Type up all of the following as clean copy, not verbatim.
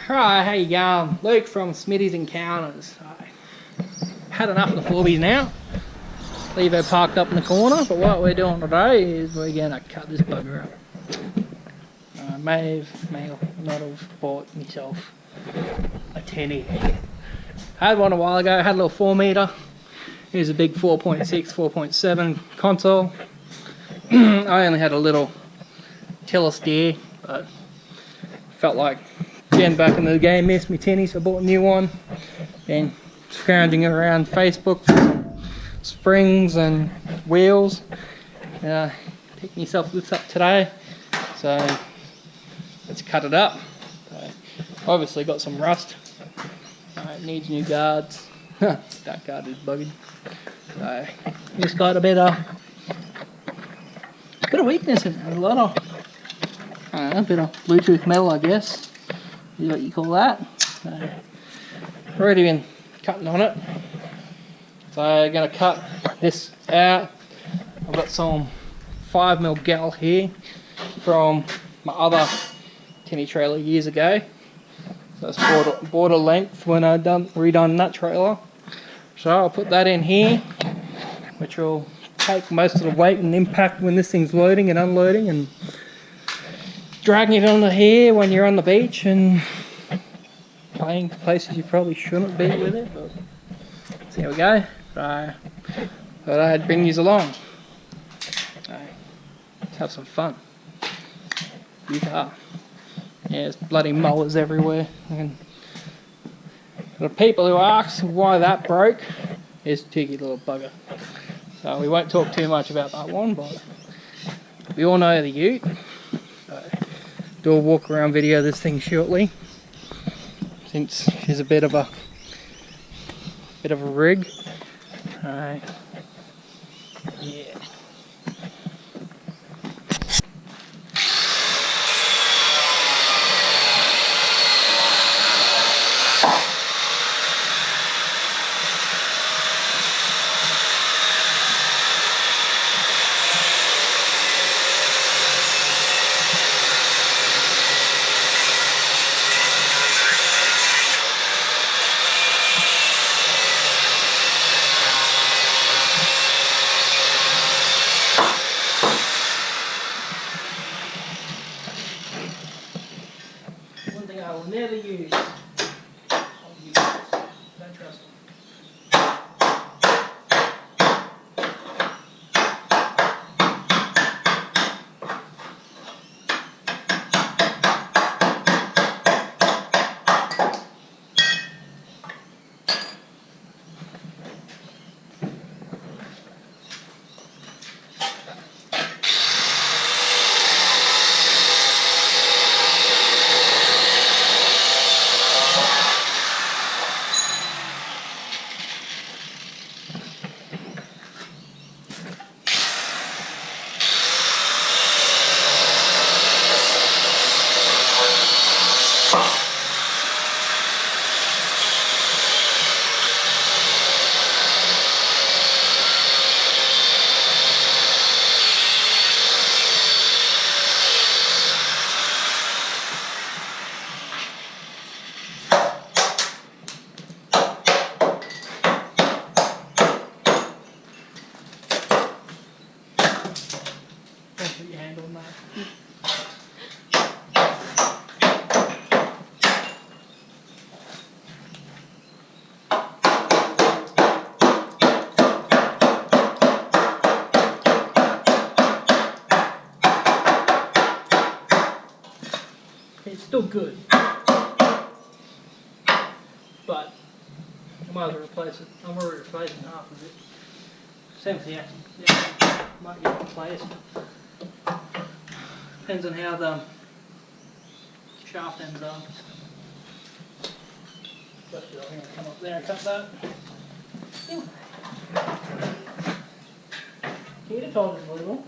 Hi, how you going? Luke from Smitty's Encounters. I've had enough of the Forbies now. Leave her parked up in the corner, but what we're doing today is we're going to cut this bugger up. I may not have bought myself a tinny. I had one a while ago, I had a little 4 metre. Here's a big 4.6, 4.7 console. I only had a little tiller steer, but felt like getting back into the game, missed my tinny, so I bought a new one. And scrounging around Facebook for some springs and wheels. Picked myself this up today, so let's cut it up. So, obviously got some rust. It needs new guards. That guard is buggered. So just got a bit of weakness in it. A lot of a bit of Bluetooth metal, I guess is what you call that. So, already been cutting on it. So I'm going to cut this out. I've got some 5mm gal here from my other tinny trailer years ago. So it's border length when I redone that trailer. So I'll put that in here, which will take most of the weight and impact when this thing's loading and unloading, and dragging it onto here when you're on the beach and playing places you probably shouldn't be with it. But so here we go. So thought I'd bring you along. Let's have some fun. Yeah, there's bloody mowers everywhere. And the people who ask why that broke is a cheeky little bugger. So we won't talk too much about that one, but we all know the ute. So do a walk around video of this thing shortly, since she's a bit of a rig. Alright. Yeah. One thing I will never use. Don't trust them. Don't put your hand on that. It's still good, but I might as well replace it. I'm already replacing half of it. 70 yeah, might get replaced. Depends on how the shaft ends up. But I'm going to come up there and cut that. He'd have told us a little.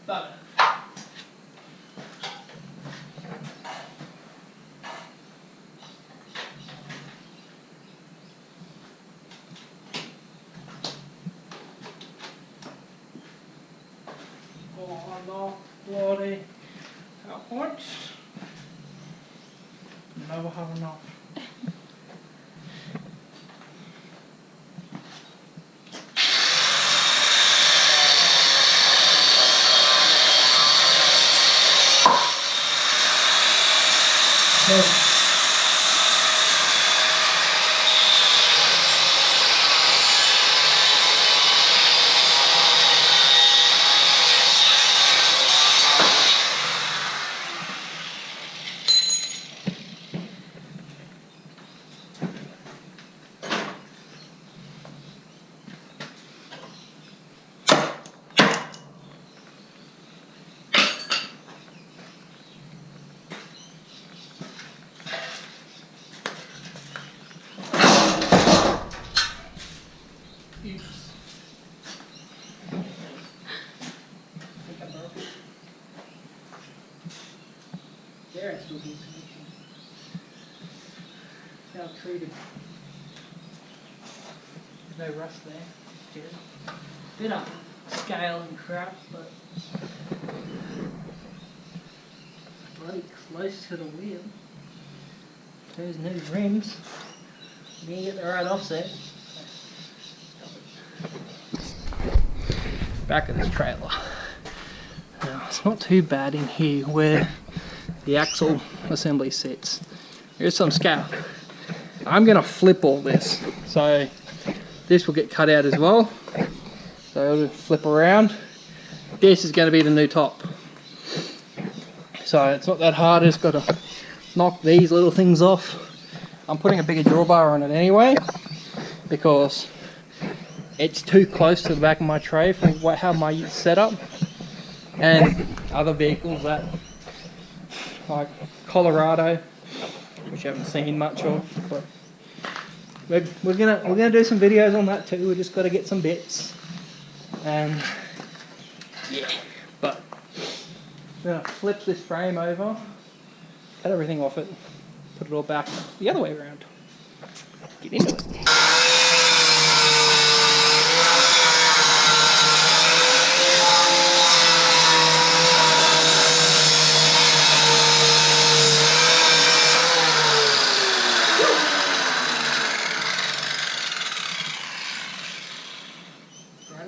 But oh no, bloody. Out points. Never have enough. There it's still good connection. How treated. There's no rust there. Good. Bit up scale and crap, but bloody close to the wheel. Those new rims. You need to get the right offset. Back of this trailer. Now, it's not too bad in here where the axle assembly sits. Here's some scale. I'm going to flip all this, so this will get cut out as well. So it'll flip around. This is going to be the new top. So it's not that hard, I just got to knock these little things off. I'm putting a bigger drawbar on it anyway, because it's too close to the back of my tray for how my setup. And other vehicles that, like Colorado, which I haven't seen much of, but we're gonna do some videos on that too. We just got to get some bits, and yeah. But I'm gonna flip this frame over, cut everything off it, put it all back the other way around. Get into it.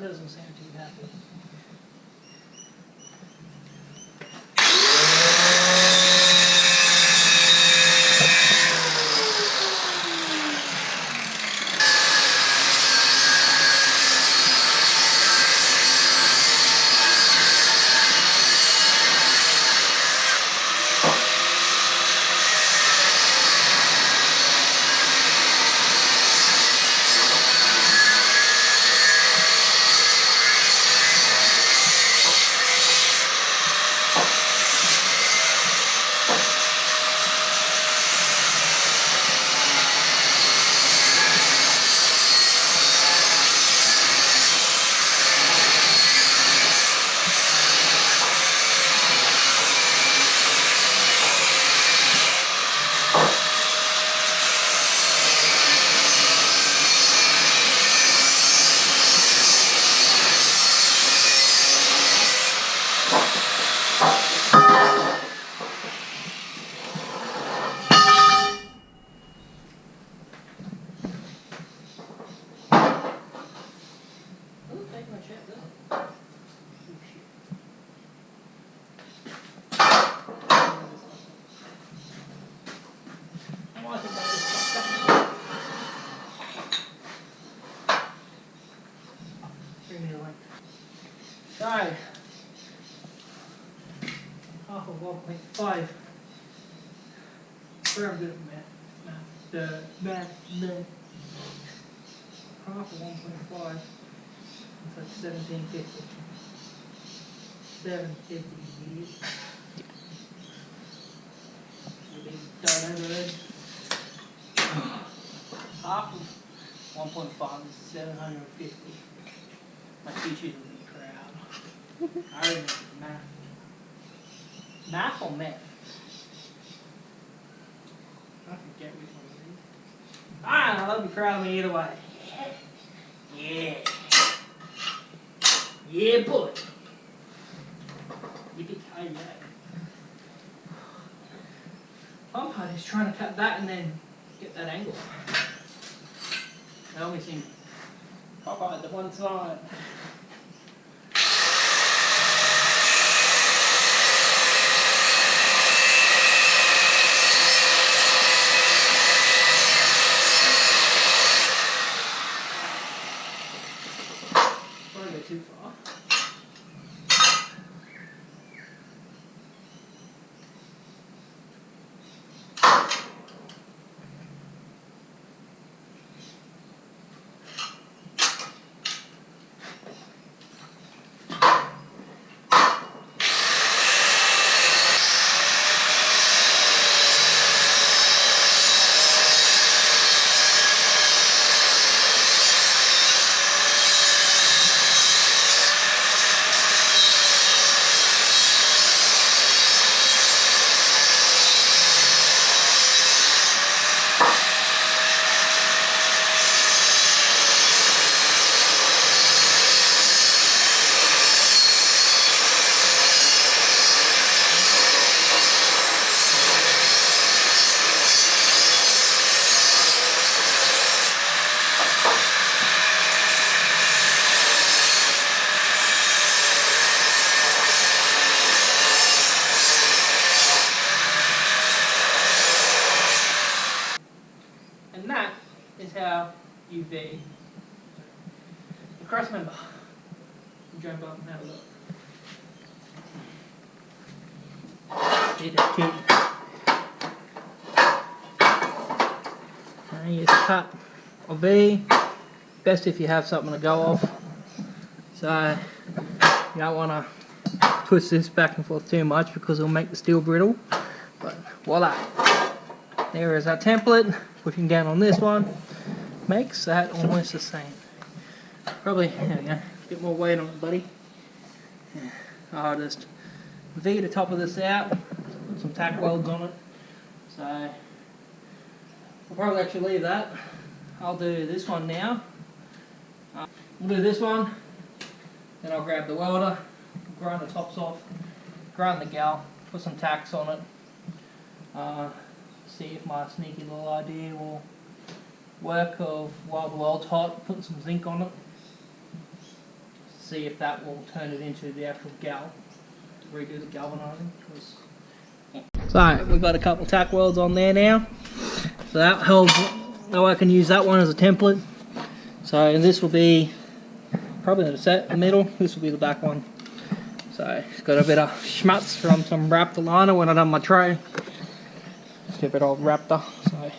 Doesn't sound too happy. So, half of 1.5. Where I'm good at math. Half of 1.5. It's like 1750. 750, idiot. You big done over there. Half of 1.5 is 750. My teachers will be proud. I remember math. Math or meth? I forget which one it is. Ah, they'll be proud of me either way. Yeah. Yeah, boy. Yippee-ki-yay. fun part is trying to cut that and then get that angle. I always seem pop out to one side. Probably go too far. And that is how you be a cross member. Jump up and have a look. See the key. And you cut a V. Best if you have something to go off. So you don't want to twist this back and forth too much because it'll make the steel brittle. But voila. There is our template. Pushing down on this one makes that almost the same. Probably, there we go, a bit more weight on it, buddy. Yeah. I'll just V the top of this out, put some tack welds on it. So I'll probably actually leave that. I'll do this one now. We'll do this one, then I'll grab the welder, grind the tops off, grind the gal, put some tacks on it. See if my sneaky little idea will work of while the weld's hot, putting some zinc on it. See if that will turn it into the actual gal. Redo the galvanizing. So we've got a couple tack welds on there now. So that helps. Now I can use that one as a template. So this will be probably the middle. This will be the back one. So it's got a bit of schmutz from some Raptor liner when I done my tray. Stupid old Raptor. So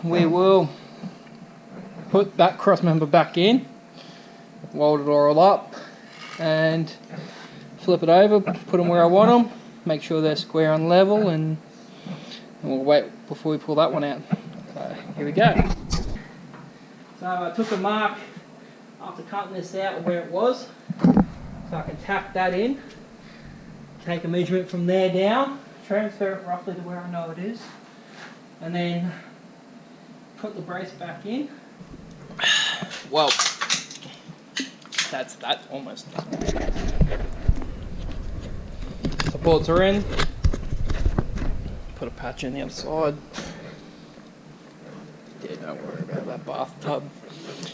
we will put that cross member back in, weld it all up, and flip it over, put them where I want them, make sure they're square and level, and we'll wait before we pull that one out. So here we go. So I took a mark after cutting this out where it was, so I can tack that in, take a measurement from there down, transfer it roughly to where I know it is, and then put the brace back in. Well, that's almost done. Supports are in. Put a patch in the other side. Yeah, don't worry about that bathtub.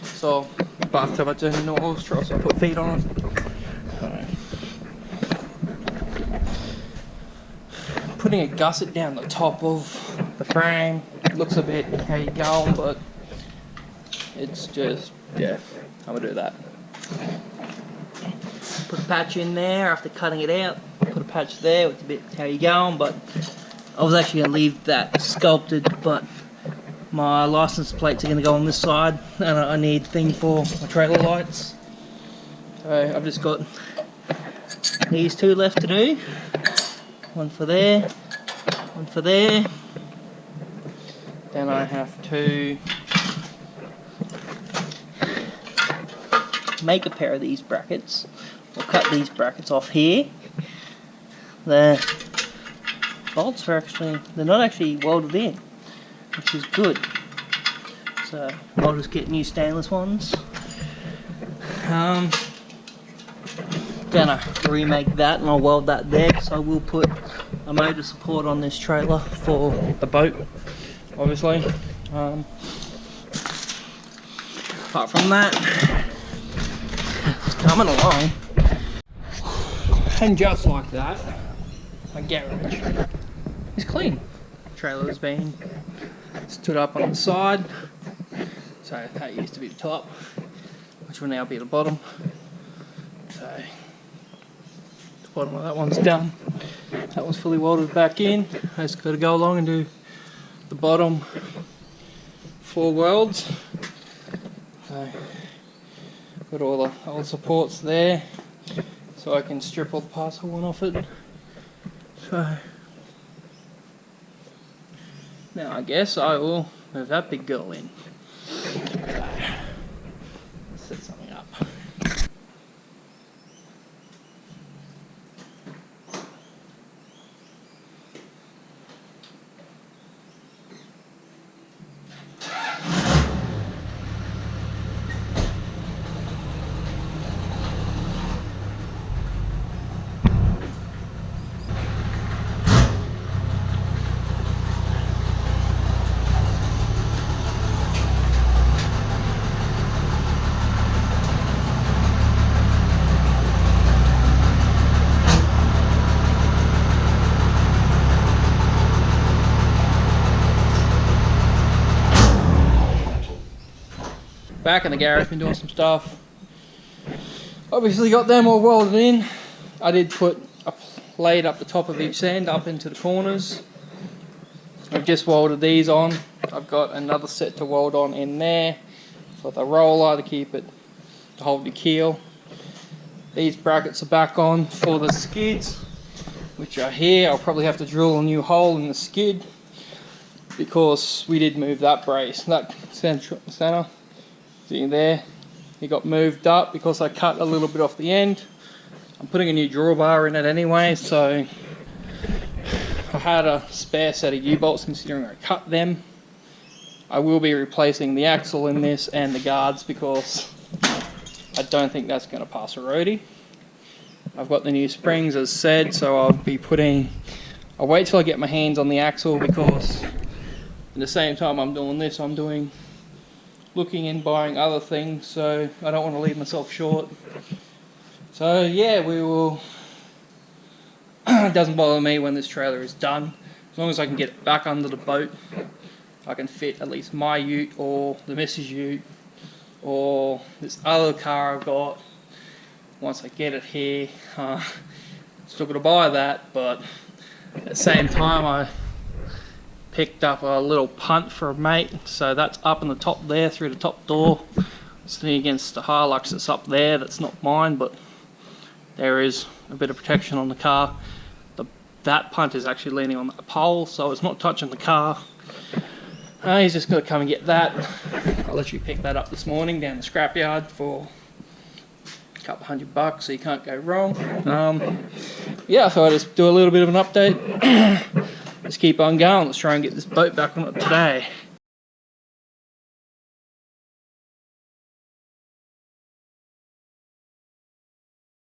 So, bathtub I turned into a horse trough, so I put feet on it. Putting a gusset down the top of the frame looks a bit how you go, but it's just, yeah, I'm gonna do that. Put a patch in there after cutting it out. Put a patch there, it's a bit how you going, but I was actually gonna leave that sculpted, but my license plates are gonna go on this side, and I need thing for my trailer lights. So I've just got these two left to do. One for there, one for there. Then I have to make a pair of these brackets. We'll cut these brackets off here. The bolts are they're not actually welded in, which is good. So I'll just get new stainless ones. Gonna remake that, and I'll weld that there, because I will put a motor support on this trailer for the boat, obviously. Apart from that, it's coming along. And just like that, my garage is clean. Trailer's been stood up on the side, so that used to be the top, which will now be the bottom. So the bottom of that one's done. That one's fully welded back in. I just got to go along and do the bottom 4 welds. So got all the old supports there, so I can strip all the parcel one off it. So now I guess I will move that big girl in. So, let's set something up. Back in the garage, been doing some stuff. Obviously got them all welded in. I did put a plate up the top of each end, up into the corners. I've just welded these on. I've got another set to weld on in there for the roller to keep it, to hold the keel. These brackets are back on for the skids, which are here. I'll probably have to drill a new hole in the skid because we did move that brace, that center. See there, it got moved up because I cut a little bit off the end. I'm putting a new drawbar in it anyway, so I had a spare set of U-bolts considering I cut them. I will be replacing the axle in this and the guards because I don't think that's going to pass a roadie. I've got the new springs as said, so I'll wait till I get my hands on the axle because at the same time I'm doing this, I'm looking and buying other things, so I don't want to leave myself short. So yeah, we will. It doesn't bother me when this trailer is done, as long as I can get it back under the boat. I can fit at least my ute or the missus' ute or this other car I've got. Once I get it here, still got to buy that, but at the same time I picked up a little punt for a mate, so that's up in the top there through the top door, sitting against the Hilux that's up there. That's not mine, but there is a bit of protection on the car. That punt is actually leaning on that pole, so it's not touching the car. He's just got to come and get that. I literally picked that up this morning down the scrapyard for a couple $100, so you can't go wrong. Yeah, so I just do a little bit of an update. Let's keep on going. Let's try and get this boat back on it today.